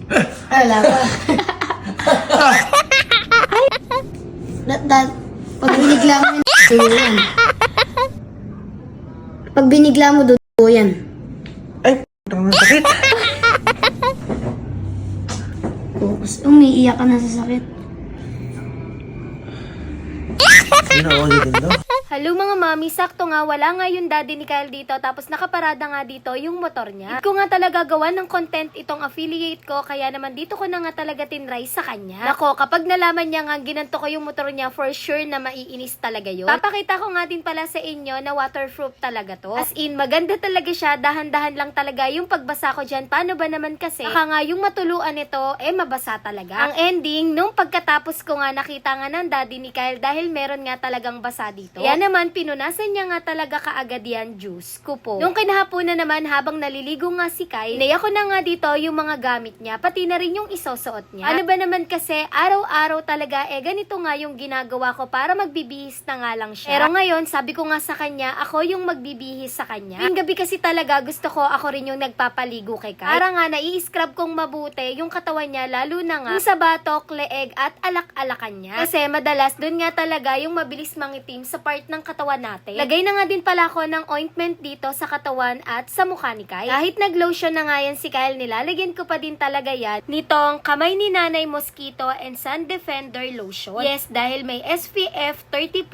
Ay, wala pa. Pag binigla mo yan. Pag binigla mo, dudugo yan. Ay, ang sakit. Umiiyak ka na sa sakit. Sino ako dito daw? Hello mga mami, sakto nga wala nga yung daddy ni Kyle dito tapos nakaparada nga dito yung motor niya. Hindi ko nga talaga gawa ng content itong affiliate ko kaya naman dito ko na nga talaga tinry sa kanya. Nako, kapag nalaman niya nga ginanto ko yung motor niya, for sure na maiinis talaga yun. Papakita ko nga din pala sa inyo na waterproof talaga to. As in, maganda talaga siya, dahan-dahan lang talaga yung pagbasa ko dyan. Paano ba naman kasi? Baka nga yung matuluan nito, mabasa talaga. Ang ending, nung pagkatapos ko nga nakita nga ng daddy ni Kyle dahil meron nga talagang basa dito. Kaya naman, pinunasan niya nga talaga kaagad yan, juice ko po. Nung kinahaponan naman, habang naliligo nga si Kyle, inaya ko na nga dito yung mga gamit niya, pati na rin yung isusuot niya. Ano ba naman kasi, araw-araw talaga, ganito nga yung ginagawa ko para magbibihis na nga lang siya. Pero ngayon, sabi ko nga sa kanya, ako yung magbibihis sa kanya. Yung gabi kasi talaga, gusto ko ako rin yung nagpapaligo kay Kyle. Para nga, nai-scrub kong mabuti yung katawan niya, lalo na nga, yung sa batok, leeg, at alak-alakan niya. Kasi madalas, dun nga talaga yung mabilis mangitim sa part ng katawan natin. Lagay na nga din pala ako ng ointment dito sa katawan at sa mukha ni Kyle. Kahit nag-lotion na nga yan si Kyle, nilalagyan ko pa din talaga yan nitong Kamay ni Nanay Mosquito and Sun Defender Lotion. Yes, dahil may SPF 30++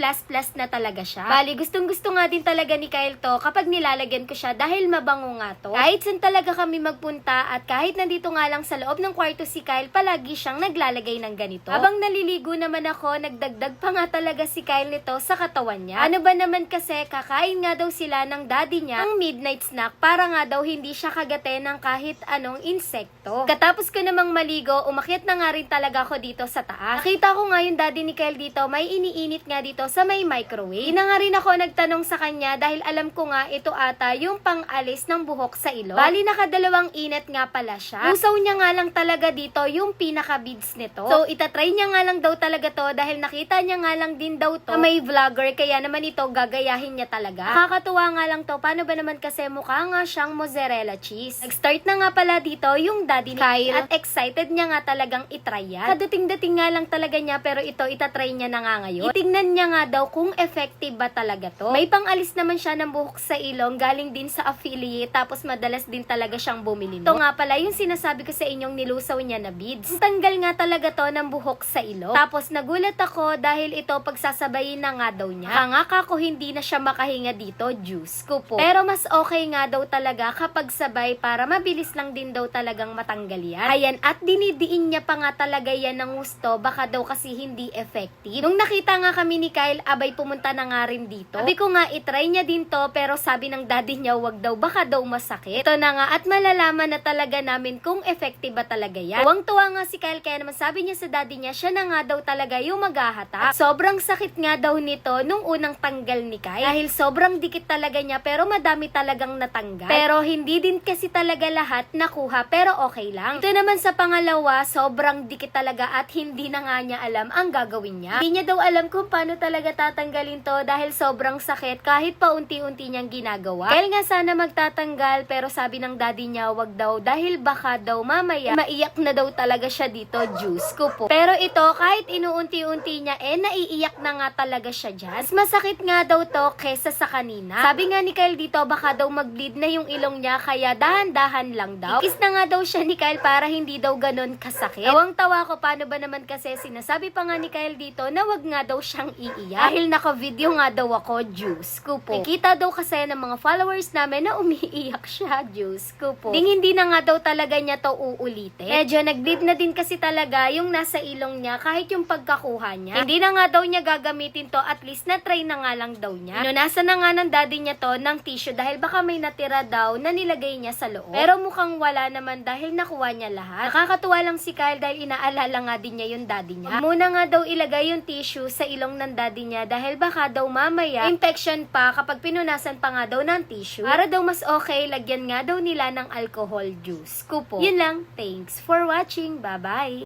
na talaga siya. Bali, gustong-gusto nga din talaga ni Kyle to kapag nilalagyan ko siya dahil mabango nga to. Kahit saan talaga kami magpunta at kahit nandito nga lang sa loob ng kwarto si Kyle, palagi siyang naglalagay ng ganito. Habang naliligo naman ako, nagdagdag pa nga talaga si Kyle nito sa katawan niya. Ano ba naman kasi, kakain nga daw sila ng daddy niya ng midnight snack para nga daw hindi siya kagate ng kahit anong insekto. Katapos ko namang maligo, umakyat na nga rin talaga ako dito sa taas. Nakita ko nga yung daddy ni Kyle dito, may iniinit nga dito sa may microwave. Di na nga rin ako nagtanong sa kanya dahil alam ko nga ito ata yung pang-alis ng buhok sa ilong. Bali, nakadalawang init nga pala siya. Usaw niya nga lang talaga dito yung pinaka-beads nito. So, itatry niya nga lang daw talaga to dahil nakita niya nga lang din daw to na may vlogger, kaya naman ito gagayahin niya talaga. Nakakatuwa nga lang to. Paano ba naman kasi mukha nga siyang mozzarella cheese. Nag-start na nga pala dito yung daddy ni Kyle at excited niya nga talagang itry yan. Kadating-dating nga lang talaga niya pero ito itatry niya na nga ngayon. Itingnan niya nga daw kung effective ba talaga to. May pang-alis naman siya ng buhok sa ilong galing din sa affiliate tapos madalas din talaga siyang bumili. Ito nga pala yung sinasabi ko sa inyong nilusaw niya na beads. Ang tanggal nga talaga to ng buhok sa ilong. Tapos nagulat ako dahil ito pagsasabayin na nga daw niya. Hanga ko hindi na siya makahinga dito, juice ko po. Pero mas okay nga daw talaga kapag sabay para mabilis lang din daw talagang matanggal yan. Ayan, at dinidiin niya pa nga talaga yan ng gusto, baka daw kasi hindi effective. Nung nakita nga kami ni Kyle, abay pumunta na nga rin dito. Sabi ko nga itry niya din to pero sabi ng daddy niya wag daw, baka daw masakit. Ito na nga at malalaman na talaga namin kung effective ba talaga yan. Tuwang-tuwa nga si Kyle kaya naman sabi niya sa daddy niya, siya na nga daw talaga yung maghahata. Sobrang sakit nga daw nito nung unang tanggal ni Kyle. Dahil sobrang dikit talaga niya pero madami talagang natanggal. Pero hindi din kasi talaga lahat nakuha pero okay lang. Ito naman sa pangalawa, sobrang dikit talaga at hindi na nga niya alam ang gagawin niya. Hindi niya daw alam kung paano talaga tatanggalin to dahil sobrang sakit kahit pa unti-unti niyang ginagawa. Kaya nga sana magtatanggal pero sabi ng daddy niya wag daw dahil baka daw mamaya maiyak na daw talaga siya dito, juice ko po. Pero ito kahit inuunti-unti niya naiiyak na nga talaga siya dyan. Mas masakit nga daw to kesa sa kanina. Sabi nga ni Kyle dito baka daw mag-bleed na yung ilong niya kaya dahan-dahan lang daw. Ikis na nga daw siya ni Kyle para hindi daw ganon kasakit. Tawang-tawa ko paano ba naman kasi sinasabi pa nga ni Kyle dito na wag nga daw siyang iiyak. Dahil naka-video nga daw ako, juice ko po. Nakita daw kasi ng mga followers namin na umiiyak siya, juice ko po. Hindi na nga daw talaga niya to uulitin. Medyo nag-bleed na din kasi talaga yung nasa ilong niya kahit yung pagkakuha niya. Hindi na nga daw niya gagamitin to, at least na-try na nga lang daw niya. Inunasan na nga ng daddy niya to ng tissue dahil baka may natira daw na nilagay niya sa loob. Pero mukhang wala naman dahil nakuha niya lahat. Nakakatuwa lang si Kyle dahil inaalala nga din niya yung daddy niya. Muna nga daw ilagay yung tissue sa ilong ng daddy niya dahil baka daw mamaya infection pa kapag pinunasan pa nga daw ng tissue. Para daw mas okay, lagyan nga daw nila ng alcohol juice. Kupo. Yun lang. Thanks for watching. Bye-bye.